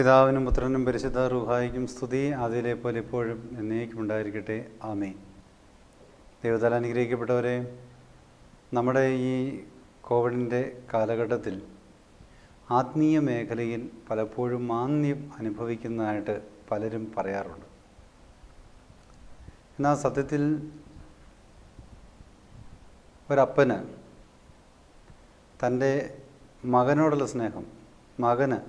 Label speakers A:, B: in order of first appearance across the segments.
A: പിതാവിനും പുത്രനും പരിശുദ്ധ റൂഹായിക്കും സ്തുതി, അതിലെ പോലെ എപ്പോഴും എന്നേക്കും ഉണ്ടായിരിക്കട്ടെ. ആമേൻ. ദൈവത്താൽ അനുഗ്രഹിക്കപ്പെട്ടവരെ, നമ്മുടെ ഈ കോവിഡിൻ്റെ കാലഘട്ടത്തിൽ ആത്മീയ മേഖലയിൽ പലപ്പോഴും മാന്ദ്യം അനുഭവിക്കുന്നതായിട്ട് പലരും പറയാറുണ്ട്. എന്നാൽ സത്യത്തിൽ ഒരപ്പന് തൻ്റെ മകനോടുള്ള സ്നേഹം, മകന്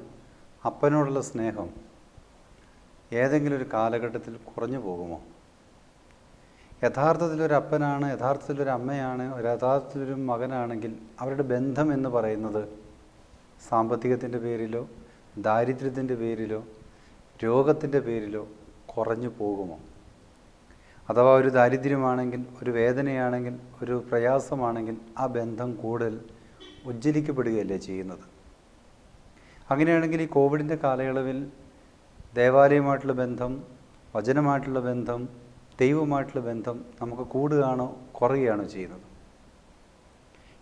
A: അപ്പനോടുള്ള സ്നേഹം ഏതെങ്കിലും ഒരു കാലഘട്ടത്തിൽ കുറഞ്ഞു പോകുമോ? യഥാർത്ഥത്തിലൊരു അപ്പനാണ്, യഥാർത്ഥത്തിലൊരു അമ്മയാണ്, യഥാർത്ഥത്തിലൊരു മകനാണെങ്കിൽ അവരുടെ ബന്ധം എന്ന് പറയുന്നത് സാമ്പത്തികത്തിൻ്റെ പേരിലോ ദാരിദ്ര്യത്തിൻ്റെ പേരിലോ രോഗത്തിൻ്റെ പേരിലോ കുറഞ്ഞു പോകുമോ? അഥവാ ഒരു ദാരിദ്ര്യമാണെങ്കിൽ, ഒരു വേദനയാണെങ്കിൽ, ഒരു പ്രയാസമാണെങ്കിൽ ആ ബന്ധം കൂടുതൽ ഉജ്ജ്വലിക്കപ്പെടുകയല്ലേ ചെയ്യുന്നത്? അങ്ങനെയാണെങ്കിൽ ഈ കോവിഡിൻ്റെ കാലയളവിൽ ദേവാലയമായിട്ടുള്ള ബന്ധം, വചനമായിട്ടുള്ള ബന്ധം, ദൈവമായിട്ടുള്ള ബന്ധം നമുക്ക് കൂടുകയാണോ കുറയുകയാണോ ചെയ്യുന്നത്?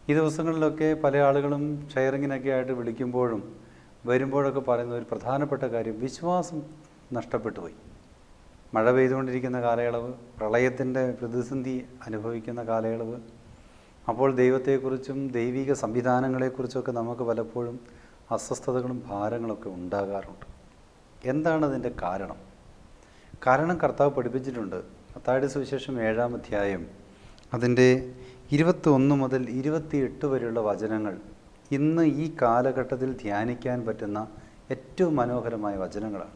A: ഈ ദിവസങ്ങളിലൊക്കെ പല ആളുകളും ഷെയറിങ്ങിനൊക്കെ ആയിട്ട് വിളിക്കുമ്പോഴും വരുമ്പോഴൊക്കെ പറയുന്ന ഒരു പ്രധാനപ്പെട്ട കാര്യം, വിശ്വാസം നഷ്ടപ്പെട്ടു പോയി. മഴ പെയ്തുകൊണ്ടിരിക്കുന്ന കാലയളവ്, പ്രളയത്തിൻ്റെ പ്രതിസന്ധി അനുഭവിക്കുന്ന കാലയളവ്, അപ്പോൾ ദൈവത്തെക്കുറിച്ചും ദൈവിക സംവിധാനങ്ങളെക്കുറിച്ചൊക്കെ നമുക്ക് പലപ്പോഴും അസ്വസ്ഥതകളും ഭാരങ്ങളൊക്കെ ഉണ്ടാകാറുണ്ട്. എന്താണ് അതിൻ്റെ കാരണം? കർത്താവ് പഠിപ്പിച്ചിട്ടുണ്ട്. മത്തായിയുടെ സുവിശേഷം 7-ാം അധ്യായം അതിൻ്റെ 21 മുതൽ 28 വരെയുള്ള വചനങ്ങൾ ഇന്ന് ഈ കാലഘട്ടത്തിൽ ധ്യാനിക്കാൻ പറ്റുന്ന ഏറ്റവും മനോഹരമായ വചനങ്ങളാണ്.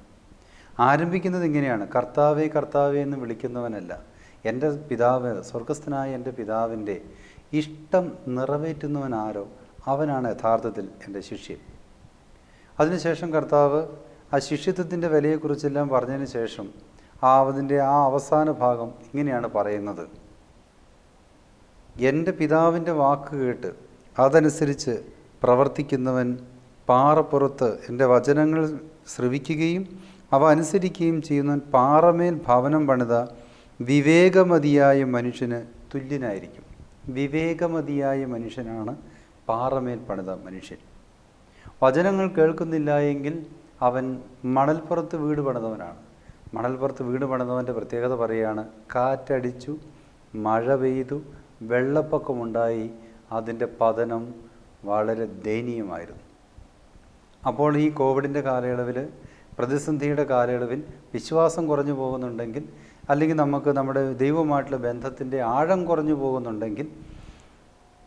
A: ആരംഭിക്കുന്നത് ഇങ്ങനെയാണ്: കർത്താവേ കർത്താവേ എന്ന് വിളിക്കുന്നവനല്ല, എൻ്റെ പിതാവ്, സ്വർഗസ്ഥനായ എൻ്റെ പിതാവിൻ്റെ ഇഷ്ടം നിറവേറ്റുന്നവനാരോ അവനാണ് യഥാർത്ഥത്തിൽ എൻ്റെ ശിഷ്യൻ. അതിനുശേഷം കർത്താവ് ആ ശിഷ്യത്വത്തിൻ്റെ വിലയെക്കുറിച്ചെല്ലാം പറഞ്ഞതിന് ശേഷം അതിൻ്റെ അവസാന ഭാഗം ഇങ്ങനെയാണ് പറയുന്നത്: എൻ്റെ പിതാവിൻ്റെ വാക്ക് കേട്ട് അതനുസരിച്ച് പ്രവർത്തിക്കുന്നവൻ പാറപ്പുറത്ത് എൻ്റെ വചനങ്ങൾ ശ്രവിക്കുകയും അവ അനുസരിക്കുകയും ചെയ്യുന്നവൻ പാറമേൽ ഭവനം പണിത വിവേകമതിയായ മനുഷ്യന് തുല്യനായിരിക്കും. വിവേകമതിയായ മനുഷ്യനാണ് പാറമേൽ പണിത മനുഷ്യൻ. വചനങ്ങൾ കേൾക്കുന്നില്ല എങ്കിൽ അവൻ മണൽപ്പുറത്ത് വീട് പണിതവനാണ്. മണൽപ്പുറത്ത് വീട് പണിതവൻ്റെ പ്രത്യേകത പറയുകയാണ്: കാറ്റടിച്ചു, മഴ പെയ്തു, വെള്ളപ്പൊക്കമുണ്ടായി, അതിൻ്റെ പതനം വളരെ ദയനീയമായിരുന്നു. അപ്പോൾ ഈ കോവിഡിൻ്റെ കാലയളവിൽ, പ്രതിസന്ധിയുടെ കാലയളവിൽ വിശ്വാസം കുറഞ്ഞു പോകുന്നുണ്ടെങ്കിൽ, അല്ലെങ്കിൽ നമുക്ക് നമ്മുടെ ദൈവമായിട്ടുള്ള ബന്ധത്തിൻ്റെ ആഴം കുറഞ്ഞു പോകുന്നുണ്ടെങ്കിൽ,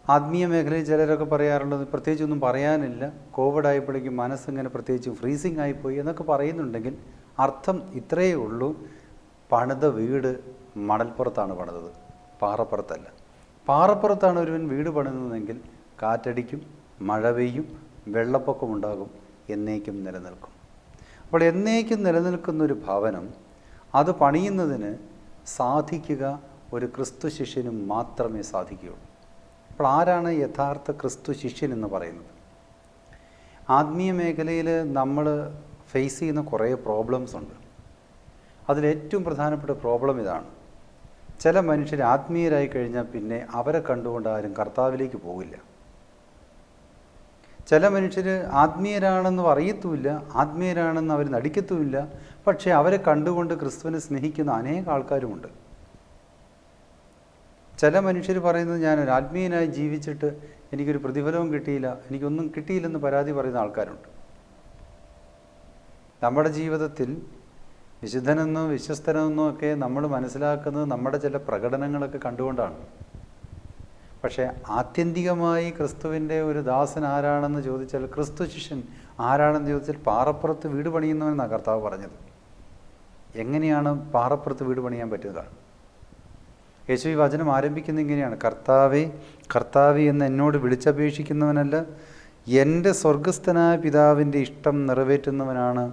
A: ആത്മീയ മേഖലയിൽ ചിലരൊക്കെ പറയാറുള്ളത് പ്രത്യേകിച്ചൊന്നും പറയാനില്ല, കോവിഡ് ആയപ്പോഴേക്കും മനസ്സിങ്ങനെ പ്രത്യേകിച്ച് ഫ്രീസിങ് ആയിപ്പോയി എന്നൊക്കെ പറയുന്നുണ്ടെങ്കിൽ അർത്ഥം ഇത്രയേ ഉള്ളൂ: പണിത വീട് മണൽപ്പുറത്താണ് പണിതത്, പാറപ്പുറത്തല്ല. പാറപ്പുറത്താണ് ഒരുവൻ വീട് പണിതതെങ്കിൽ കാറ്റടിക്കും, മഴ പെയ്യും, വെള്ളപ്പൊക്കമുണ്ടാകും, എന്നേക്കും നിലനിൽക്കും. അപ്പോൾ എന്നേക്കും നിലനിൽക്കുന്നൊരു ഭവനം, അത് പണിയുന്നതിന് സാധിക്കുക ഒരു ക്രിസ്തു ശിഷ്യനും മാത്രമേ സാധിക്കുകയുള്ളൂ. അപ്പോൾ ആരാണ് യഥാർത്ഥ ക്രിസ്തു ശിഷ്യൻ എന്ന് പറയുന്നത്? ആത്മീയ മേഖലയിൽ നമ്മൾ ഫേസ് ചെയ്യുന്ന കുറേ പ്രോബ്ലംസ് ഉണ്ട്. അതിലേറ്റവും പ്രധാനപ്പെട്ട പ്രോബ്ലം ഇതാണ്: ചില മനുഷ്യർ ആത്മീയരായി കഴിഞ്ഞാൽ പിന്നെ അവരെ കണ്ടുകൊണ്ട് ആരും കർത്താവിലേക്ക് പോകില്ല. ചില മനുഷ്യർ ആത്മീയരാണെന്ന് അറിയത്തുമില്ല, ആത്മീയരാണെന്ന് അവർ നടിക്കത്തുമില്ല, പക്ഷേ അവരെ കണ്ടുകൊണ്ട് ക്രിസ്തുവിനെ സ്നേഹിക്കുന്ന അനേക ആൾക്കാരുമുണ്ട്. ചില മനുഷ്യർ പറയുന്നത്, ഞാനൊരു ആത്മീയനായി ജീവിച്ചിട്ട് എനിക്കൊരു പ്രതിഫലവും കിട്ടിയില്ല, എനിക്കൊന്നും കിട്ടിയില്ലെന്ന് പരാതി പറയുന്ന ആൾക്കാരുണ്ട്. നമ്മുടെ ജീവിതത്തിൽ വിശുദ്ധനെന്നോ വിശ്വസ്തനെന്നോ ഒക്കെ നമ്മൾ മനസ്സിലാക്കുന്നത് നമ്മുടെ ചില പ്രകടനങ്ങളൊക്കെ കണ്ടുകൊണ്ടാണ്. പക്ഷേ ആത്യന്തികമായി ക്രിസ്തുവിൻ്റെ ഒരു ദാസൻ ആരാണെന്ന് ചോദിച്ചാൽ, ക്രിസ്തു ശിഷ്യൻ ആരാണെന്ന് ചോദിച്ചാൽ, പാറപ്പുറത്ത് വീട് പണിയുന്നവനെന്നാണ് കർത്താവ് പറഞ്ഞത്. എങ്ങനെയാണ് പാറപ്പുറത്ത് വീട് പണിയാൻ പറ്റുക? യേശു ഈ വചനം ആരംഭിക്കുന്നത് ഇങ്ങനെയാണ്: കർത്താവേ കർത്താവേ എന്ന് എന്നോട് വിളിച്ചപേക്ഷിക്കുന്നവനല്ല, എൻ്റെ സ്വർഗസ്ഥനായ പിതാവിൻ്റെ ഇഷ്ടം നിറവേറ്റുന്നവനാണ്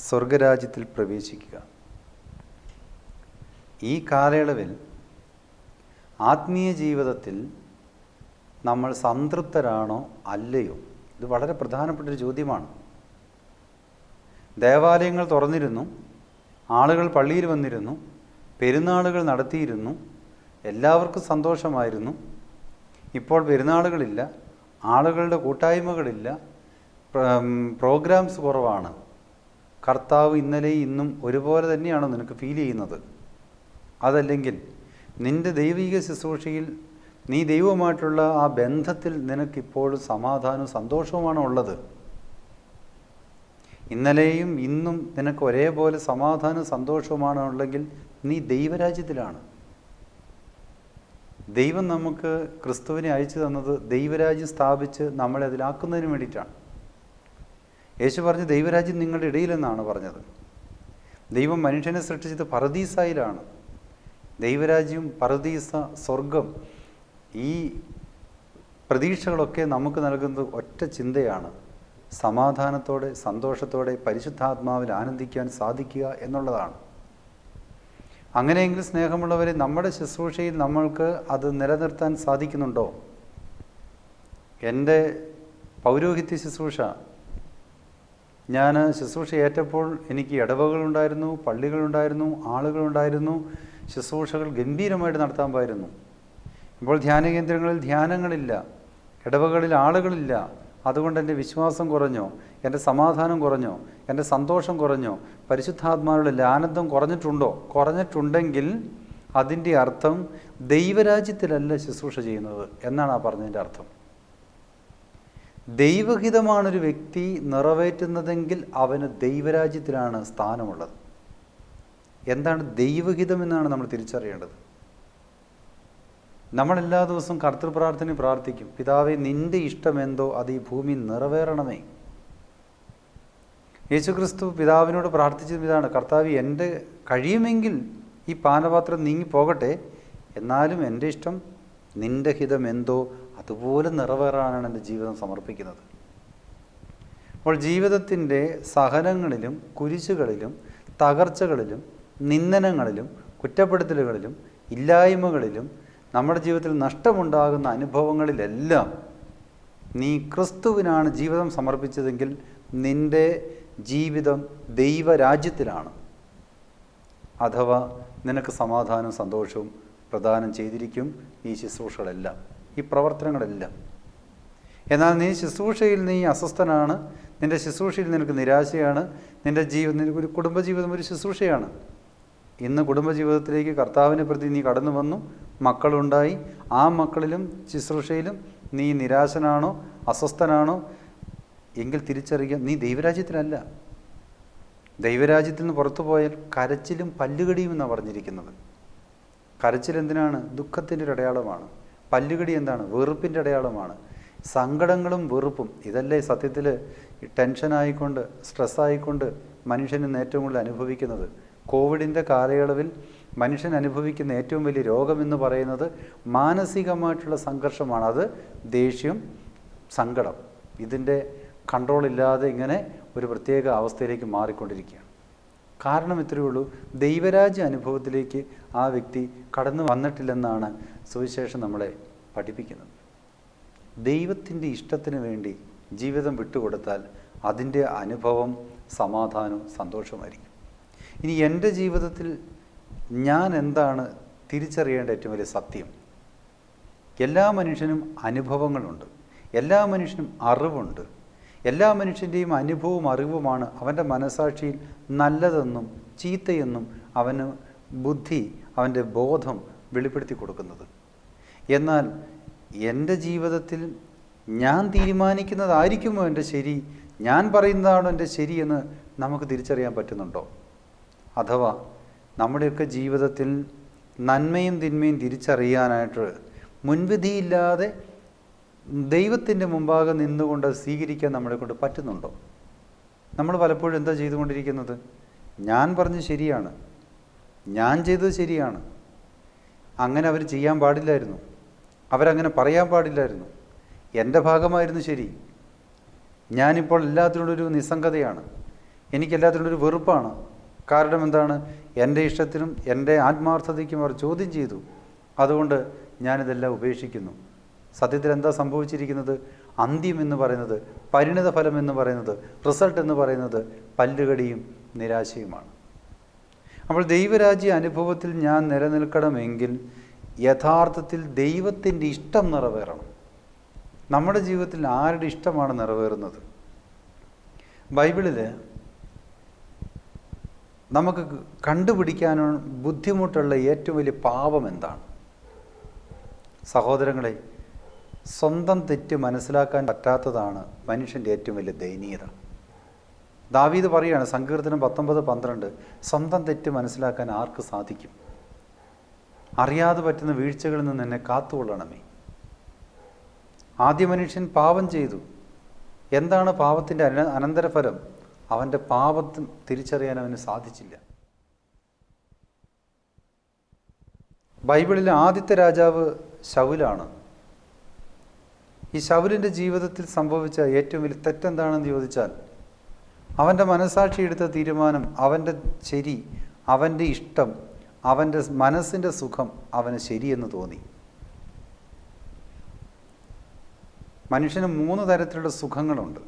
A: സ്വർഗരാജ്യത്തിൽ പ്രവേശിക്കുക. ഈ കാലയളവിൽ ആത്മീയ ജീവിതത്തിൽ നമ്മൾ സംതൃപ്തരാണോ അല്ലയോ? ഇത് വളരെ പ്രധാനപ്പെട്ടൊരു ചോദ്യമാണ്. ദേവാലയങ്ങൾ തുറന്നിരുന്നു, ആളുകൾ പള്ളിയിൽ വന്നിരുന്നു, പെരുന്നാളുകൾ നടത്തിയിരുന്നു, എല്ലാവർക്കും സന്തോഷമായിരുന്നു. ഇപ്പോൾ പെരുന്നാളുകളില്ല, ആളുകളുടെ കൂട്ടായ്മകളില്ല, പ്രോഗ്രാംസ് കുറവാണ്, കർത്താവ് ഇന്നലെയും ഇന്നും ഒരുപോലെ തന്നെയാണോ നിനക്ക് ഫീൽ ചെയ്യുന്നത്? അതല്ലെങ്കിൽ നിൻ്റെ ദൈവിക ശുശ്രൂഷയിൽ നീ ദൈവവുമായിട്ടുള്ള ആ ബന്ധത്തിൽ നിനക്കിപ്പോഴും സമാധാനവും സന്തോഷവുമാണോ ഉള്ളത്? ഇന്നലെയും ഇന്നും നിനക്ക് ഒരേപോലെ സമാധാനവും സന്തോഷവുമാണോ ഉള്ളെങ്കിൽ നീ ദൈവരാജ്യത്തിലാണ്. ദൈവം നമുക്ക് ക്രിസ്തുവിനെ അയച്ചു തന്നത് ദൈവരാജ്യം സ്ഥാപിച്ച് നമ്മളെ അതിലാക്കുന്നതിന് വേണ്ടിയിട്ടാണ്. യേശു പറഞ്ഞ് ദൈവരാജ്യം നിങ്ങളുടെ ഇടയിലെന്നാണ് പറഞ്ഞത്. ദൈവം മനുഷ്യനെ സൃഷ്ടിച്ചത് പറുദീസായിലാണ്. ദൈവരാജ്യം, പറുദീസ, സ്വർഗം, ഈ പ്രതീക്ഷകളൊക്കെ നമുക്ക് നൽകുന്നത് ഒറ്റ ചിന്തയാണ്: സമാധാനത്തോടെ സന്തോഷത്തോടെ പരിശുദ്ധാത്മാവിൽ ആനന്ദിക്കാൻ സാധിക്കുക എന്നുള്ളതാണ്. അങ്ങനെയെങ്കിൽ സ്നേഹമുള്ളവരെ, നമ്മുടെ ശുശ്രൂഷയിൽ നമ്മൾക്ക് അത് നിലനിർത്താൻ സാധിക്കുന്നുണ്ടോ? എൻ്റെ പൗരോഹിത്യ ശുശ്രൂഷ, ഞാൻ ശുശ്രൂഷ ഏറ്റപ്പോൾ എനിക്ക് ഇടവകളുണ്ടായിരുന്നു, പള്ളികളുണ്ടായിരുന്നു, ആളുകളുണ്ടായിരുന്നു, ശുശ്രൂഷകൾ ഗംഭീരമായിട്ട് നടത്താൻ പോയിരുന്നു. ഇപ്പോൾ ധ്യാന കേന്ദ്രങ്ങളിൽ ധ്യാനങ്ങളില്ല, ഇടവകളിൽ ആളുകളില്ല. അതുകൊണ്ട് എൻ്റെ വിശ്വാസം കുറഞ്ഞോ? എൻ്റെ സമാധാനം കുറഞ്ഞോ? എൻ്റെ സന്തോഷം കുറഞ്ഞോ? പരിശുദ്ധാത്മാവിലുള്ള ആനന്ദം കുറഞ്ഞിട്ടുണ്ടോ? കുറഞ്ഞിട്ടുണ്ടെങ്കിൽ അതിൻ്റെ അർത്ഥം ദൈവരാജ്യത്തിലല്ല ശുശ്രൂഷ ചെയ്യുന്നത് എന്നാണ് ആ പറഞ്ഞതിൻ്റെ അർത്ഥം. ദൈവഹിതമാണൊരു വ്യക്തി നിറവേറ്റുന്നതെങ്കിൽ അവന് ദൈവരാജ്യത്തിലാണ് സ്ഥാനമുള്ളത്. എന്താണ് ദൈവഹിതം എന്നാണ് നമ്മൾ തിരിച്ചറിയേണ്ടത്. നമ്മളെല്ലാ ദിവസവും കർത്തൃപ്രാർത്ഥന പ്രാർത്ഥിക്കും: പിതാവേ, നിൻ്റെ ഇഷ്ടമെന്തോ അത് ഈ ഭൂമി നിറവേറണമേ. യേശുക്രിസ്തു പിതാവിനോട് പ്രാർത്ഥിച്ചത് ഇതാണ്: കർത്താവ്, എൻ്റെ കഴിയുമെങ്കിൽ ഈ പാനപാത്രം നീങ്ങിപ്പോകട്ടെ, എന്നാലും എൻ്റെ ഇഷ്ടം, നിൻ്റെ ഹിതം എന്തോ അതുപോലെ നിറവേറാനാണ് എൻ്റെ ജീവിതം സമർപ്പിക്കുന്നത്. അപ്പോൾ ജീവിതത്തിൻ്റെ സഹനങ്ങളിലും കുരിശുകളിലും തകർച്ചകളിലും നിന്ദനങ്ങളിലും കുറ്റപ്പെടുത്തലുകളിലും ഇല്ലായ്മകളിലും നമ്മുടെ ജീവിതത്തിൽ നഷ്ടമുണ്ടാകുന്ന അനുഭവങ്ങളിലെല്ലാം നീ ക്രിസ്തുവിനാണ് ജീവിതം സമർപ്പിച്ചതെങ്കിൽ നിൻ്റെ ജീവിതം ദൈവരാജ്യത്തിലാണ്. അഥവാ നിനക്ക് സമാധാനവും സന്തോഷവും പ്രദാനം ചെയ്തിരിക്കും ഈ ശുശ്രൂഷകളെല്ലാം, ഈ പ്രവർത്തനങ്ങളെല്ലാം. എന്നാൽ നീ ശുശ്രൂഷയിൽ നീ അസ്വസ്ഥനാണ്, നിൻ്റെ ശുശ്രൂഷയിൽ നിനക്ക് നിരാശയാണ്, നിൻ്റെ ഒരു കുടുംബജീവിതം ഒരു ശുശ്രൂഷയാണ്. ഇന്ന് കുടുംബജീവിതത്തിലേക്ക് കർത്താവിനെ പ്രതി നീ കടന്നു വന്നു, മക്കളുണ്ടായി, ആ മക്കളിലും ശുശ്രൂഷയിലും നീ നിരാശനാണോ, അസ്വസ്ഥനാണോ എങ്കിൽ തിരിച്ചറിയുക, നീ ദൈവരാജ്യത്തിലല്ല. ദൈവരാജ്യത്തിൽ നിന്ന് പുറത്തു പോയാൽ കരച്ചിലും പല്ലുകടിയും എന്നാണ് പറഞ്ഞിരിക്കുന്നത്. കരച്ചിൽ എന്തിനാണ്? ദുഃഖത്തിൻ്റെ ഒരു അടയാളമാണ്. പല്ലുകടി എന്താണ്? വെറുപ്പിൻ്റെ അടയാളമാണ്. സങ്കടങ്ങളും വെറുപ്പും ഇതല്ലേ സത്യത്തിൽ ടെൻഷനായിക്കൊണ്ട് സ്ട്രെസ്സായിക്കൊണ്ട് മനുഷ്യൻ ഇന്ന് ഏറ്റവും കൂടുതൽ അനുഭവിക്കുന്നത്. കോവിഡിൻ്റെ കാലയളവിൽ മനുഷ്യൻ അനുഭവിക്കുന്ന ഏറ്റവും വലിയ രോഗമെന്ന് പറയുന്നത് മാനസികമായിട്ടുള്ള സംഘർഷമാണ്. അത് ദേഷ്യം, സങ്കടം, ഇതിൻ്റെ കൺട്രോളില്ലാതെ ഇങ്ങനെ ഒരു പ്രത്യേക അവസ്ഥയിലേക്ക് മാറിക്കൊണ്ടിരിക്കുകയാണ്. കാരണം ഇത്രയേ ഉള്ളൂ: ദൈവരാജ്യ അനുഭവത്തിലേക്ക് ആ വ്യക്തി കടന്നു വന്നിട്ടില്ലെന്നാണ് സുവിശേഷം നമ്മളെ പഠിപ്പിക്കുന്നത്. ദൈവത്തിൻ്റെ ഇഷ്ടത്തിന് വേണ്ടി ജീവിതം വിട്ടുകൊടുത്താൽ അതിൻ്റെ അനുഭവം സമാധാനവും സന്തോഷവുമായിരിക്കും. ഇനി എൻ്റെ ജീവിതത്തിൽ ഞാൻ എന്താണ് തിരിച്ചറിയേണ്ട ഏറ്റവും വലിയ സത്യം? എല്ലാ മനുഷ്യനും അനുഭവങ്ങളുണ്ട്, എല്ലാ മനുഷ്യനും അറിവുണ്ട്. എല്ലാ മനുഷ്യൻ്റെയും അനുഭവവും അറിവുമാണ് അവൻ്റെ മനസാക്ഷിയിൽ നല്ലതെന്നും ചീത്തയെന്നും അവന് ബുദ്ധി, അവൻ്റെ ബോധം വെളിപ്പെടുത്തി കൊടുക്കുന്നത്. എന്നാൽ എൻ്റെ ജീവിതത്തിൽ ഞാൻ തീരുമാനിക്കുന്നതായിരിക്കുമോ എൻ്റെ ശരി, ഞാൻ പറയുന്നതാണോ എൻ്റെ ശരിയെന്ന് നമുക്ക് തിരിച്ചറിയാൻ പറ്റുന്നുണ്ടോ? അഥവാ നമ്മുടെയൊക്കെ ജീവിതത്തിൽ നന്മയും തിന്മയും തിരിച്ചറിയാനായിട്ട് മുൻവിധിയില്ലാതെ ദൈവത്തിൻ്റെ മുമ്പാകെ നിന്നുകൊണ്ട് സ്വീകരിക്കാൻ നമ്മളെ കൊണ്ട് പറ്റുന്നുണ്ടോ? നമ്മൾ പലപ്പോഴും എന്താ ചെയ്തുകൊണ്ടിരിക്കുന്നത്? ഞാൻ പറഞ്ഞ് ശരിയാണ്, ഞാൻ ചെയ്തത് ശരിയാണ്, അങ്ങനെ അവർ ചെയ്യാൻ പാടില്ലായിരുന്നു, അവരങ്ങനെ പറയാൻ പാടില്ലായിരുന്നു, എൻ്റെ ഭാഗമായിരുന്നു ശരി, ഞാനിപ്പോൾ എല്ലാത്തിനോടൊരു നിസ്സംഗതയാണ്, എനിക്കെല്ലാത്തിനോടൊരു വെറുപ്പാണ്. കാരണം എന്താണ്? എൻ്റെ ഇഷ്ടത്തിനും എൻ്റെ ആത്മാർത്ഥതയ്ക്കും അവർ ചോദ്യം ചെയ്തു, അതുകൊണ്ട് ഞാനിതെല്ലാം ഉപേക്ഷിക്കുന്നു. സത്യത്തിൽ എന്താ സംഭവിച്ചിരിക്കുന്നത്? അന്ത്യം എന്ന് പറയുന്നത്, പരിണിത ഫലം എന്ന് പറയുന്നത്, റിസൾട്ട് എന്ന് പറയുന്നത് പല്ലുകടിയും നിരാശയുമാണ്. അപ്പോൾ ദൈവരാജ്യ അനുഭവത്തിൽ ഞാൻ നിലനിൽക്കണമെങ്കിൽ യഥാർത്ഥത്തിൽ ദൈവത്തിൻ്റെ ഇഷ്ടം നിറവേറണം. നമ്മുടെ ജീവിതത്തിൽ ആരുടെ ഇഷ്ടമാണ് നിറവേറുന്നത്? ബൈബിളിൽ നമുക്ക് കണ്ടുപിടിക്കാനോ ബുദ്ധിമുട്ടുള്ള ഏറ്റവും വലിയ പാപം എന്താണ്? സഹോദരങ്ങളെ, സ്വന്തം തെറ്റ് മനസ്സിലാക്കാൻ പറ്റാത്തതാണ് മനുഷ്യൻ്റെ ഏറ്റവും വലിയ ദയനീയത. ദാവീദ് പറയുകയാണ്, സങ്കീർത്തനം 19:12, സ്വന്തം തെറ്റ് മനസ്സിലാക്കാൻ ആർക്ക് സാധിക്കും? അറിയാതെ പറ്റുന്ന വീഴ്ചകളിൽ നിന്ന് എന്നെ കാത്തുകൊള്ളണമേ. ആദ്യ മനുഷ്യൻ പാപം ചെയ്തു. എന്താണ് പാപത്തിൻ്റെ അനന്തരഫലം? അവൻ്റെ പാപം തിരിച്ചറിയാൻ അവന് സാധിച്ചില്ല. ബൈബിളിലെ ആദ്യത്തെ രാജാവ് ശൗലാണ്. ഈ ശൗലിൻ്റെ ജീവിതത്തിൽ സംഭവിച്ച ഏറ്റവും വലിയ തെറ്റെന്താണെന്ന് ചോദിച്ചാൽ, അവൻ്റെ മനസാക്ഷി എടുത്ത തീരുമാനം, അവൻ്റെ ശരി, അവൻ്റെ ഇഷ്ടം, അവൻ്റെ മനസ്സിൻ്റെ സുഖം അവന് ശരിയെന്ന് തോന്നി. മനുഷ്യന് 3 തരത്തിലുള്ള സുഖങ്ങളുണ്ട്.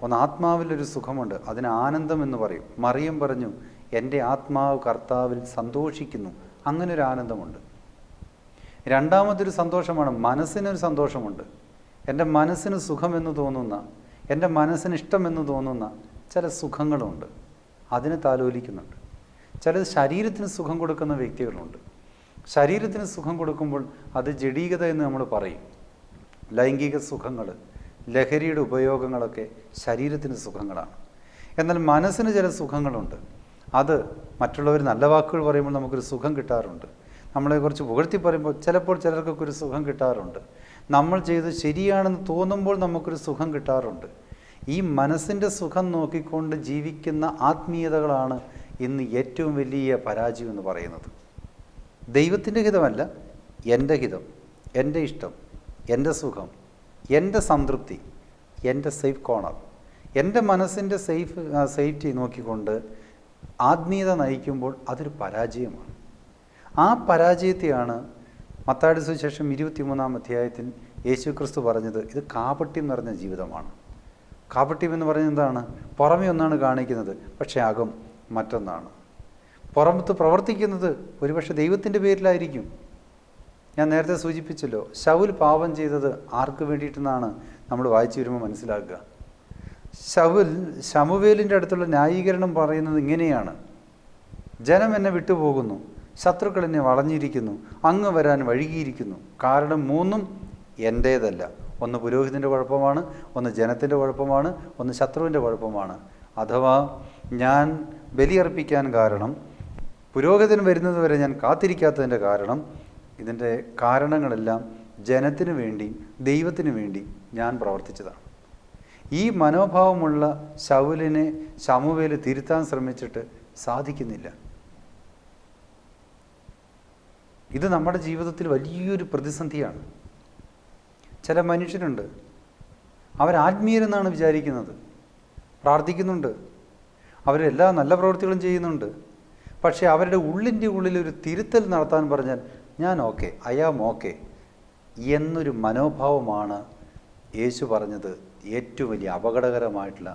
A: ഒന്ന്, ആത്മാവിലൊരു സുഖമുണ്ട്, അതിന് ആനന്ദം എന്ന് പറയും. മറിയം പറഞ്ഞു, എൻ്റെ ആത്മാവ് കർത്താവിൽ സന്തോഷിക്കുന്നു. അങ്ങനെ ഒരു ആനന്ദമുണ്ട്. രണ്ടാമതൊരു സന്തോഷമാണ്, മനസ്സിനൊരു സന്തോഷമുണ്ട്. എൻ്റെ മനസ്സിന് സുഖമെന്ന് തോന്നുന്ന, എൻ്റെ മനസ്സിന് ഇഷ്ടമെന്ന് തോന്നുന്ന ചില സുഖങ്ങളുണ്ട്, അതിന് താലോലിക്കുന്നുണ്ട്. ചിലത് ശരീരത്തിന് സുഖം കൊടുക്കുന്ന വ്യക്തികളുണ്ട്. ശരീരത്തിന് സുഖം കൊടുക്കുമ്പോൾ അത് ജഡീകത എന്ന് നമ്മൾ പറയും. ലൈംഗിക സുഖങ്ങൾ, ലഹരിയുടെ ഉപയോഗങ്ങളൊക്കെ ശരീരത്തിന് സുഖങ്ങളാണ്. എന്നാൽ മനസ്സിന് ചില സുഖങ്ങളുണ്ട്. അത് മറ്റുള്ളവർ നല്ല വാക്കുകൾ പറയുമ്പോൾ നമുക്കൊരു സുഖം കിട്ടാറുണ്ട്. നമ്മളെക്കുറിച്ച് പുകഴ്ത്തി പറയുമ്പോൾ ചിലപ്പോൾ ചിലർക്കൊക്കെ ഒരു സുഖം കിട്ടാറുണ്ട്. നമ്മൾ ചെയ്ത് ശരിയാണെന്ന് തോന്നുമ്പോൾ നമുക്കൊരു സുഖം കിട്ടാറുണ്ട്. ഈ മനസ്സിൻ്റെ സുഖം നോക്കിക്കൊണ്ട് ജീവിക്കുന്ന ആത്മീയതകളാണ് ഇന്ന് ഏറ്റവും വലിയ പരാജയം എന്ന് പറയുന്നത്. ദൈവത്തിൻ്റെ ഹിതമല്ല, എൻ്റെ ഹിതം, എൻ്റെ ഇഷ്ടം, എൻ്റെ സുഖം, എൻ്റെ സംതൃപ്തി, എൻ്റെ സേഫ് കോർണർ, എൻ്റെ മനസ്സിൻ്റെ സേഫ്റ്റി നോക്കിക്കൊണ്ട് ആത്മീയത നയിക്കുമ്പോൾ അതൊരു പരാജയമാണ്. ആ പരാജയത്തെയാണ് മത്തായിയുടെ സുവിശേഷം 23-ാം അധ്യായത്തിൽ യേശുക്രിസ്തു പറഞ്ഞത്, ഇത് കാപട്യം നിറഞ്ഞ ജീവിതമാണ്. കാപട്യം എന്ന് പറയുന്നത് എന്താണ്? പുറമേ ഒന്നാണ് കാണിക്കുന്നത്, പക്ഷേ അകം മറ്റൊന്നാണ്. പുറത്ത് പ്രവർത്തിക്കുന്നത് ഒരുപക്ഷെ ദൈവത്തിൻ്റെ പേരിലായിരിക്കും. ഞാൻ നേരത്തെ സൂചിപ്പിച്ചല്ലോ, ശൗൽ പാപം ചെയ്തത് ആർക്ക് വേണ്ടിയിട്ടെന്നാണ് നമ്മൾ വായിച്ചു വരുമ്പോൾ മനസ്സിലാക്കുക. ശമൂവേലിൻ്റെ അടുത്തുള്ള ന്യായീകരണം പറയുന്നത് ഇങ്ങനെയാണ്: ജനം എന്നെ വിട്ടുപോകുന്നു, ശത്രുക്കൾ എന്നെ വളഞ്ഞിരിക്കുന്നു, അങ്ങ് വരാൻ വഴുകിയിരിക്കുന്നു. കാരണം 3ഉം എൻ്റേതല്ല. ഒന്ന് പുരോഹിതൻ്റെ കുഴപ്പമാണ്, ഒന്ന് ജനത്തിൻ്റെ കുഴപ്പമാണ്, ഒന്ന് ശത്രുവിൻ്റെ കുഴപ്പമാണ്. അഥവാ ഞാൻ ബലിയർപ്പിക്കാൻ കാരണം, പുരോഹിതൻ വരുന്നത് വരെ ഞാൻ കാത്തിരിക്കാത്തതിൻ്റെ കാരണം, ഇതിൻ്റെ കാരണങ്ങളെല്ലാം ജനത്തിനു വേണ്ടി, ദൈവത്തിനു വേണ്ടി ഞാൻ പ്രവർത്തിച്ചതാണ്. ഈ മനോഭാവമുള്ള ശൗലിനെ ശമൂവേൽ തിരുത്താൻ ശ്രമിച്ചിട്ട് സാധിക്കുന്നില്ല. ഇത് നമ്മുടെ ജീവിതത്തിൽ വലിയൊരു പ്രതിസന്ധിയാണ്. ചില മനുഷ്യരുണ്ട്, അവരാത്മീയരെന്നാണ് വിചാരിക്കുന്നത്, പ്രാർത്ഥിക്കുന്നുണ്ട്, അവരെല്ലാ നല്ല പ്രവൃത്തികളും ചെയ്യുന്നുണ്ട്. പക്ഷേ അവരുടെ ഉള്ളിൻ്റെ ഉള്ളിലൊരു തിരുത്തൽ നടത്താൻ പറഞ്ഞാൽ ഞാൻ ഓക്കെ, ഐ ആം ഓക്കെ എന്നൊരു മനോഭാവമാണ് യേശു പറഞ്ഞത് ഏറ്റവും വലിയ അപകടകരമായിട്ടുള്ള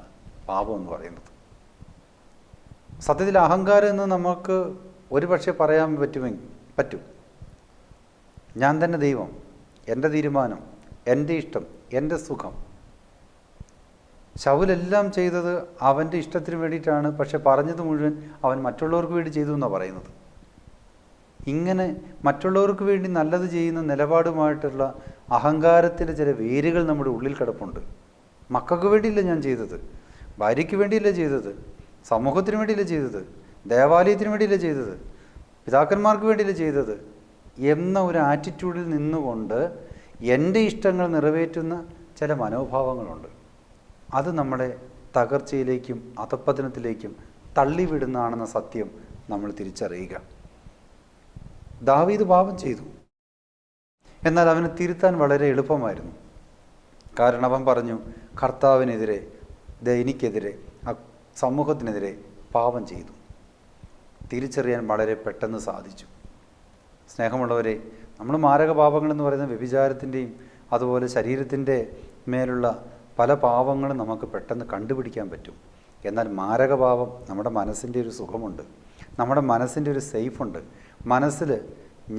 A: പാപം എന്ന് പറയുന്നത്. സത്യത്തിൽ അഹങ്കാരം എന്ന് നമുക്ക് ഒരുപക്ഷെ പറയാൻ പറ്റും. ഞാൻ തന്നെ ദൈവം, എൻ്റെ തീരുമാനം, എൻ്റെ ഇഷ്ടം, എൻ്റെ സുഖം. ശൗലെല്ലാം ചെയ്തത് അവൻ്റെ ഇഷ്ടത്തിന് വേണ്ടിയിട്ടാണ്, പക്ഷെ പറഞ്ഞത് മുഴുവൻ അവൻ മറ്റുള്ളവർക്ക് വേണ്ടി ചെയ്തു എന്നാണ് പറയുന്നത്. ഇങ്ങനെ മറ്റുള്ളവർക്ക് വേണ്ടി നല്ലത് ചെയ്യുന്ന നിലപാടുമായിട്ടുള്ള അഹങ്കാരത്തിൻ്റെ ചില വേരുകൾ നമ്മുടെ ഉള്ളിൽ കിടപ്പുണ്ട്. മക്കൾക്ക് വേണ്ടിയില്ല ഞാൻ ചെയ്തത്, ഭാര്യയ്ക്ക് വേണ്ടിയില്ല ചെയ്തത്, സമൂഹത്തിന് വേണ്ടിയില്ല ചെയ്തത്, ദേവാലയത്തിന് വേണ്ടിയില്ല ചെയ്തത്, പിതാക്കന്മാർക്ക് വേണ്ടിയില്ല ചെയ്തത് എന്ന ഒരു ആറ്റിറ്റ്യൂഡിൽ നിന്നുകൊണ്ട് എൻ്റെ ഇഷ്ടങ്ങൾ നിറവേറ്റുന്ന ചില മനോഭാവങ്ങളുണ്ട്. അത് നമ്മളെ തകർച്ചയിലേക്കും അധപ്പതനത്തിലേക്കും തള്ളിവിടുന്നതാണെന്ന സത്യം നമ്മൾ തിരിച്ചറിയുക. ദാവീദ് പാപം ചെയ്തു, എന്നാൽ അവന് തിരുത്താൻ വളരെ എളുപ്പമായിരുന്നു. കാരണം അവൻ പറഞ്ഞു, കർത്താവിനെതിരെ, എനിക്കെതിരെ, സമൂഹത്തിനെതിരെ പാപം ചെയ്തു. തിരിച്ചറിയാൻ വളരെ പെട്ടെന്ന് സാധിച്ചു. സ്നേഹമുള്ളവരെ, നമ്മൾ മാരക പാപങ്ങളെന്ന് പറയുന്ന വ്യഭിചാരത്തിൻ്റെയും അതുപോലെ ശരീരത്തിൻ്റെ മേലുള്ള പല പാപങ്ങളും നമുക്ക് പെട്ടെന്ന് കണ്ടുപിടിക്കാൻ പറ്റും. എന്നാൽ മാരകപാപം നമ്മുടെ മനസ്സിൻ്റെ ഒരു സുഖമുണ്ട്, നമ്മുടെ മനസ്സിൻ്റെ ഒരു സേഫുണ്ട്. മനസ്സിൽ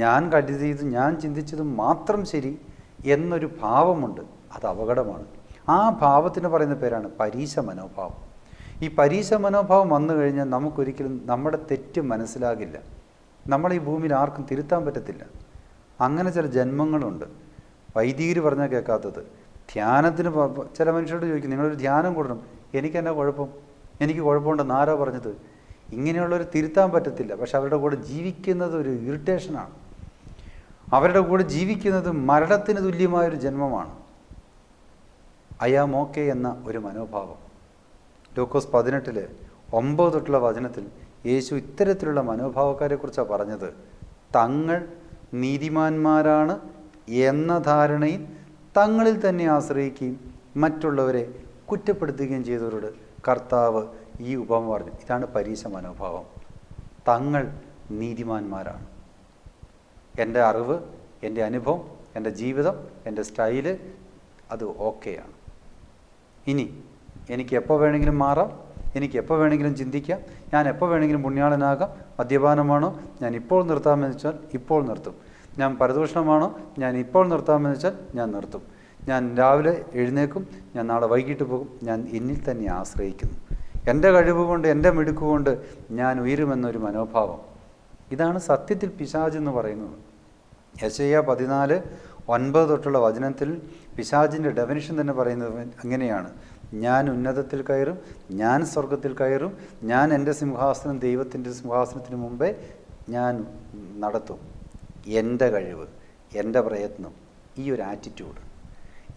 A: ഞാൻ കരുതിയത്, ഞാൻ ചിന്തിച്ചത് മാത്രം ശരി എന്നൊരു ഭാവമുണ്ട്. അത് അപകടമാണ്. ആ ഭാവത്തിന് പറയുന്ന പേരാണ് പരീശ മനോഭാവം. ഈ പരീക്ഷ മനോഭാവം വന്നു കഴിഞ്ഞാൽ നമുക്കൊരിക്കലും നമ്മുടെ തെറ്റ് മനസ്സിലാകില്ല. നമ്മളെ ഈ ഭൂമിയിൽ ആർക്കും തിരുത്താൻ പറ്റത്തില്ല. അങ്ങനെ ചില ജന്മങ്ങളുണ്ട്. വൈദികർ പറഞ്ഞാൽ കേൾക്കാത്തത്. ധ്യാനത്തിന് ചില മനുഷ്യരോട് ചോദിക്കും, നിങ്ങളൊരു ധ്യാനം കൂടണം. എനിക്കെന്നാ കുഴപ്പം? എനിക്ക് കുഴപ്പമുണ്ടെന്ന് ആരോ പറഞ്ഞത്? ഇങ്ങനെയുള്ളവർ തിരുത്താൻ പറ്റത്തില്ല. പക്ഷെ അവരുടെ കൂടെ ജീവിക്കുന്നത് ഒരു ഇറിറ്റേഷനാണ്. അവരുടെ കൂടെ ജീവിക്കുന്നത് മരണത്തിന് തുല്യമായൊരു ജന്മമാണ്. അയാമോക്കെ എന്ന ഒരു മനോഭാവം. ലൂക്കോസ് 18:9 തൊട്ടുള്ള വചനത്തിൽ യേശു ഇത്തരത്തിലുള്ള മനോഭാവക്കാരെക്കുറിച്ചാണ് പറഞ്ഞത്. തങ്ങൾ നീതിമാന്മാരാണ് എന്ന ധാരണയിൽ തങ്ങളിൽ തന്നെ ആശ്രയിക്കുകയും മറ്റുള്ളവരെ കുറ്റപ്പെടുത്തുകയും ചെയ്തവരോട് കർത്താവ് ഈ ഉപമ പറഞ്ഞു. ഇതാണ് പരീക്ഷ മനോഭാവം. തങ്ങൾ നീതിമാന്മാരാണ്. എൻ്റെ അറിവ്, എൻ്റെ അനുഭവം, എൻ്റെ ജീവിതം, എൻ്റെ സ്റ്റൈല് അത് ഓക്കെയാണ്. ഇനി എനിക്ക് എപ്പോൾ വേണമെങ്കിലും മാറാം, എനിക്ക് എപ്പോൾ വേണമെങ്കിലും ചിന്തിക്കാം, ഞാൻ എപ്പോൾ വേണമെങ്കിലും പുണ്യാളനാകാം. മദ്യപാനമാണോ ഞാൻ ഇപ്പോൾ നിർത്താമെന്ന് വെച്ചാൽ ഇപ്പോൾ നിർത്തും. ഞാൻ പരദൂഷണമാണോ ഞാൻ ഇപ്പോൾ നിർത്താമെന്ന് വെച്ചാൽ ഞാൻ നിർത്തും. ഞാൻ രാവിലെ എഴുന്നേക്കും, ഞാൻ നാളെ വൈകിട്ട് പോകും. ഞാൻ എന്നിൽ തന്നെ ആശ്രയിക്കുന്നു. എൻ്റെ കഴിവ് കൊണ്ട്, എൻ്റെ മിടുക്കുകൊണ്ട് ഞാൻ ഉയരുമെന്നൊരു മനോഭാവം. ഇതാണ് സത്യത്തിൽ പിശാചെന്ന് പറയുന്നത്. യെശയ്യാ 14:9 തൊട്ടുള്ള വചനത്തിൽ പിശാചിൻ്റെ ഡെഫിനിഷൻ തന്നെ പറയുന്നത് അങ്ങനെയാണ്: ഞാൻ ഉന്നതത്തിൽ കയറും, ഞാൻ സ്വർഗത്തിൽ കയറും, ഞാൻ എൻ്റെ സിംഹാസനം ദൈവത്തിൻ്റെ സിംഹാസനത്തിന് മുമ്പേ ഞാൻ നടത്തും. എൻ്റെ കഴിവ്, എൻ്റെ പ്രയത്നം, ഈ ഒരു ആറ്റിറ്റ്യൂഡ്,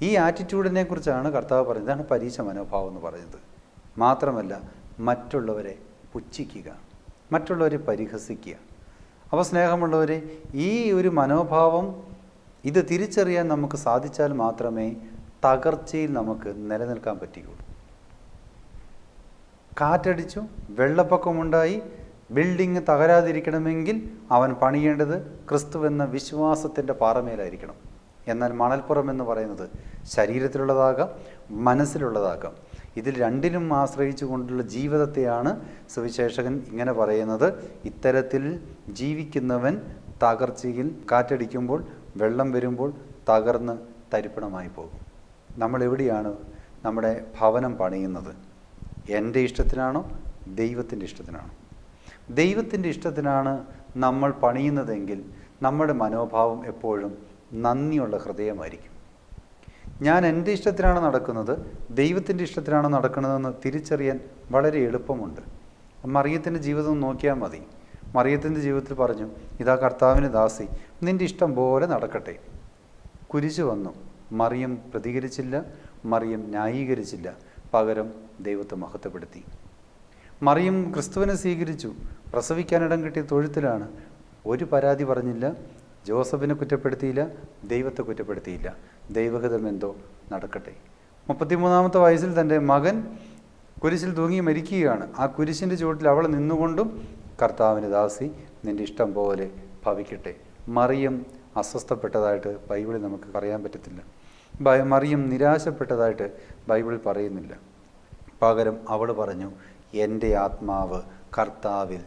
A: ഈ ആറ്റിറ്റ്യൂഡിനെ കുറിച്ചാണ് കർത്താവ് പറയുന്നത്. ഇതാണ് പരീക്ഷ മനോഭാവം എന്ന് പറയുന്നത്. മാത്രമല്ല, മറ്റുള്ളവരെ പുച്ഛിക്കുക, മറ്റുള്ളവരെ പരിഹസിക്കുക. അപ്പോൾ സ്നേഹമുള്ളവരെ, ഈ ഒരു മനോഭാവം ഇത് തിരിച്ചറിയാൻ നമുക്ക് സാധിച്ചാൽ മാത്രമേ തകർച്ചയിൽ നമുക്ക് നിലനിൽക്കാൻ പറ്റുകയുള്ളൂ. കാറ്റടിച്ചു, വെള്ളപ്പൊക്കമുണ്ടായി, ബിൽഡിങ് തകരാതിരിക്കണമെങ്കിൽ അവൻ പണിയേണ്ടത് ക്രിസ്തുവെന്ന വിശ്വാസത്തിൻ്റെ പാറമേലായിരിക്കണം. എന്നാൽ മണൽപ്പുറം എന്ന് പറയുന്നത് ശരീരത്തിലുള്ളതാകാം, മനസ്സിലുള്ളതാകാം. ഇതിൽ രണ്ടിനും ആശ്രയിച്ചു കൊണ്ടുള്ള ജീവിതത്തെയാണ് സുവിശേഷകൻ ഇങ്ങനെ പറയുന്നത്: ഇത്തരത്തിൽ ജീവിക്കുന്നവൻ തകർച്ചയിൽ, കാറ്റടിക്കുമ്പോൾ, വെള്ളം വരുമ്പോൾ തകർന്ന് തരിപ്പണമായി പോകും. നമ്മൾ എവിടെയാണ് നമ്മുടെ ഭവനം പണിയുന്നത്? എൻ്റെ ഇഷ്ടത്തിനാണോ ദൈവത്തിൻ്റെ ഇഷ്ടത്തിനാണോ? ദൈവത്തിൻ്റെ ഇഷ്ടത്തിനാണ് നമ്മൾ പണിയുന്നതെങ്കിൽ നമ്മുടെ മനോഭാവം എപ്പോഴും നന്ദിയുള്ള ഹൃദയമായിരിക്കും. ഞാൻ എൻ്റെ ഇഷ്ടത്തിനാണ് നടക്കുന്നത്, ദൈവത്തിൻ്റെ ഇഷ്ടത്തിനാണ് നടക്കുന്നതെന്ന് തിരിച്ചറിയാൻ വളരെ എളുപ്പമുണ്ട്. മറിയത്തിൻ്റെ ജീവിതം നോക്കിയാൽ മതി. മറിയത്തിൻ്റെ ജീവിതത്തിൽ പറഞ്ഞു, ഇതാ കർത്താവിന് ദാസി, നിൻ്റെ ഇഷ്ടം പോലെ നടക്കട്ടെ. കുരിശ് വന്നു. മറിയം പ്രതികരിച്ചില്ല, മറിയം ന്യായീകരിച്ചില്ല, പകരം ദൈവത്തെ മഹത്വപ്പെടുത്തി. മറിയം ക്രിസ്തുവിനെ സ്വീകരിച്ചു. പ്രസവിക്കാനിടം കിട്ടിയ തൊഴുത്തിലാണ്. ഒരു പരാതി പറഞ്ഞില്ല, ജോസഫിനെ കുറ്റപ്പെടുത്തിയില്ല, ദൈവത്തെ കുറ്റപ്പെടുത്തിയില്ല. ദൈവഹിതമെന്തോ നടക്കട്ടെ. 33-ാമത്തെ വയസ്സിൽ തൻ്റെ മകൻ കുരിശിൽ തൂങ്ങി മരിക്കുകയാണ്. ആ കുരിശിൻ്റെ ചുവട്ടിൽ അവൾ നിന്നുകൊണ്ടും കർത്താവിന് ദാസി, നിൻ്റെ ഇഷ്ടം പോലെ ഭവിക്കട്ടെ. മറിയം അസ്വസ്ഥപ്പെട്ടതായിട്ട് ബൈബിളിൽ നമുക്ക് പറയാൻ പറ്റത്തില്ല. മറിയം നിരാശപ്പെട്ടതായിട്ട് ബൈബിളിൽ പറയുന്നില്ല. പകരം അവൾ പറഞ്ഞു, എൻ്റെ ആത്മാവ് കർത്താവിൽ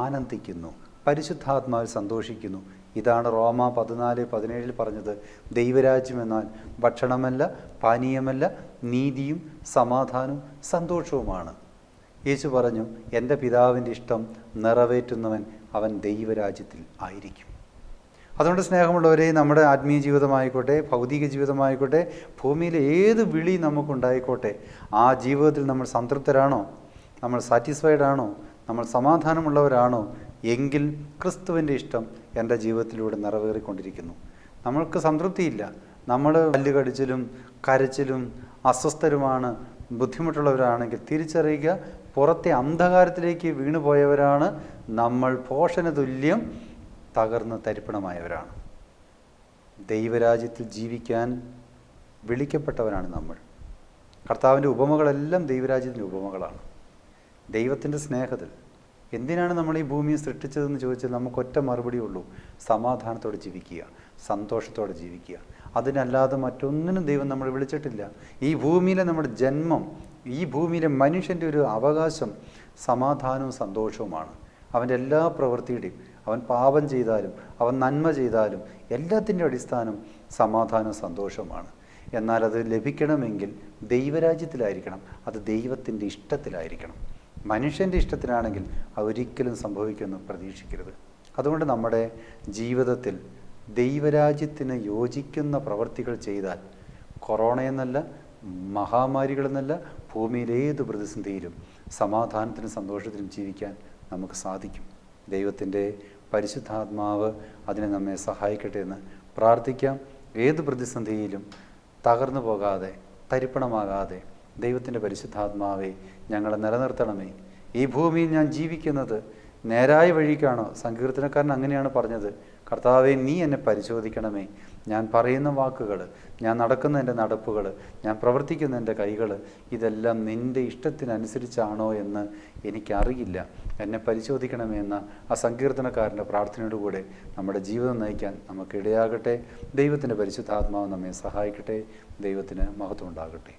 A: ആനന്ദിക്കുന്നു, പരിശുദ്ധാത്മാവിൽ സന്തോഷിക്കുന്നു. ഇതാണ് റോമ 14:17 പറഞ്ഞത്: ദൈവരാജ്യം എന്നാൽ ഭക്ഷണമല്ല, പാനീയമല്ല, നീതിയും സമാധാനവും സന്തോഷവുമാണ്. യേശു പറഞ്ഞു, എൻ്റെ പിതാവിൻ്റെ ഇഷ്ടം നിറവേറ്റുന്നവൻ അവൻ ദൈവരാജ്യത്തിൽ ആയിരിക്കും. അതുകൊണ്ട് സ്നേഹമുള്ളവരെ, നമ്മുടെ ആത്മീയ ജീവിതമായിക്കോട്ടെ, ഭൗതിക ജീവിതമായിക്കോട്ടെ, ഭൂമിയിലെ ഏത് വിളി നമുക്കുണ്ടായിക്കോട്ടെ, ആ ജീവിതത്തിൽ നമ്മൾ സംതൃപ്തരാണോ, നമ്മൾ സാറ്റിസ്ഫൈഡ് ആണോ, നമ്മൾ സമാധാനമുള്ളവരാണോ എങ്കിൽ ക്രിസ്തുവിൻ്റെ ഇഷ്ടം എൻ്റെ ജീവിതത്തിലൂടെ നിറവേറിക്കൊണ്ടിരിക്കുന്നു. നമ്മൾക്ക് സംതൃപ്തിയില്ല, നമ്മൾ പല്ലുകടിച്ചിലും കരച്ചിലും അസ്വസ്ഥരുമാണ്, ബുദ്ധിമുട്ടുള്ളവരാണെങ്കിൽ തിരിച്ചറിയുക, പുറത്തെ അന്ധകാരത്തിലേക്ക് വീണുപോയവരാണ് നമ്മൾ. പോഷണ തുല്യം തകർന്ന് തരിപ്പണമായവരാണ്. ദൈവരാജ്യത്തിൽ ജീവിക്കാൻ വിളിക്കപ്പെട്ടവരാണ് നമ്മൾ. കർത്താവിൻ്റെ ഉപമകളെല്ലാം ദൈവരാജ്യത്തിൻ്റെ ഉപമകളാണ്. ദൈവത്തിൻ്റെ സ്നേഹത്തിൽ എന്തിനാണ് നമ്മൾ ഈ ഭൂമിയെ സൃഷ്ടിച്ചതെന്ന് ചോദിച്ചാൽ നമുക്കൊറ്റ മറുപടിയേ ഉള്ളൂ: സമാധാനത്തോടെ ജീവിക്കുക, സന്തോഷത്തോടെ ജീവിക്കുക. അതിനല്ലാതെ മറ്റൊന്നിനും ദൈവം നമ്മളെ വിളിച്ചിട്ടില്ല. ഈ ഭൂമിയിലെ നമ്മുടെ ജന്മം, ഈ ഭൂമിയിലെ മനുഷ്യൻ്റെ ഒരു അവകാശം സമാധാനവും സന്തോഷവുമാണ്. അവൻ്റെ എല്ലാ പ്രവൃത്തിയുടെയും, അവൻ പാപം ചെയ്താലും അവൻ നന്മ ചെയ്താലും എല്ലാത്തിൻ്റെ അടിസ്ഥാനം സമാധാനവും സന്തോഷവുമാണ്. എന്നാൽ അത് ലഭിക്കണമെങ്കിൽ ദൈവരാജ്യത്തിലായിരിക്കണം, അത് ദൈവത്തിൻ്റെ ഇഷ്ടത്തിലായിരിക്കണം. മനുഷ്യൻ്റെ ഇഷ്ടത്തിലാണെങ്കിൽ അതൊരിക്കലും സംഭവിക്കുമെന്ന് പ്രതീക്ഷിക്കരുത്. അതുകൊണ്ട് നമ്മുടെ ജീവിതത്തിൽ ദൈവരാജ്യത്തിന് യോജിക്കുന്ന പ്രവർത്തികൾ ചെയ്താൽ കൊറോണയെന്നല്ല, മഹാമാരികളെന്നല്ല, ഭൂമിയിലേത് പ്രതിസന്ധിയിലും സമാധാനത്തിനും സന്തോഷത്തിനും ജീവിക്കാൻ നമുക്ക് സാധിക്കും. ദൈവത്തിൻ്റെ പരിശുദ്ധാത്മാവ് അതിനെ നമ്മെ സഹായിക്കട്ടെ എന്ന് പ്രാർത്ഥിക്കാം. ഏത് പ്രതിസന്ധിയിലും തകർന്നു പോകാതെ, തരിപ്പണമാകാതെ ദൈവത്തിൻ്റെ പരിശുദ്ധാത്മാവെ ഞങ്ങളെ നിലനിർത്തണമേ. ഈ ഭൂമിയിൽ ഞാൻ ജീവിക്കുന്നത് നേരായ വഴിക്കാണോ? സങ്കീർത്തനക്കാരൻ അങ്ങനെയാണ് പറഞ്ഞത്. കർത്താവെ, നീ എന്നെ പരിശോധിക്കണമേ. ഞാൻ പറയുന്ന വാക്കുകൾ, ഞാൻ നടക്കുന്ന എൻ്റെ നടപ്പുകൾ, ഞാൻ പ്രവർത്തിക്കുന്ന എൻ്റെ കൈകൾ, ഇതെല്ലാം നിൻ്റെ ഇഷ്ടത്തിനനുസരിച്ചാണോ എന്ന് എനിക്കറിയില്ല. എന്നെ പരിശോധിക്കണമേ എന്ന ആ സങ്കീർത്തനക്കാരൻ്റെ പ്രാർത്ഥനയോടുകൂടെ നമ്മുടെ ജീവിതം നയിക്കാൻ നമുക്കിടയാകട്ടെ. ദൈവത്തിൻ്റെ പരിശുദ്ധാത്മാവ് നമ്മെ സഹായിക്കട്ടെ. ദൈവത്തിന് മഹത്വം ഉണ്ടാകട്ടെ.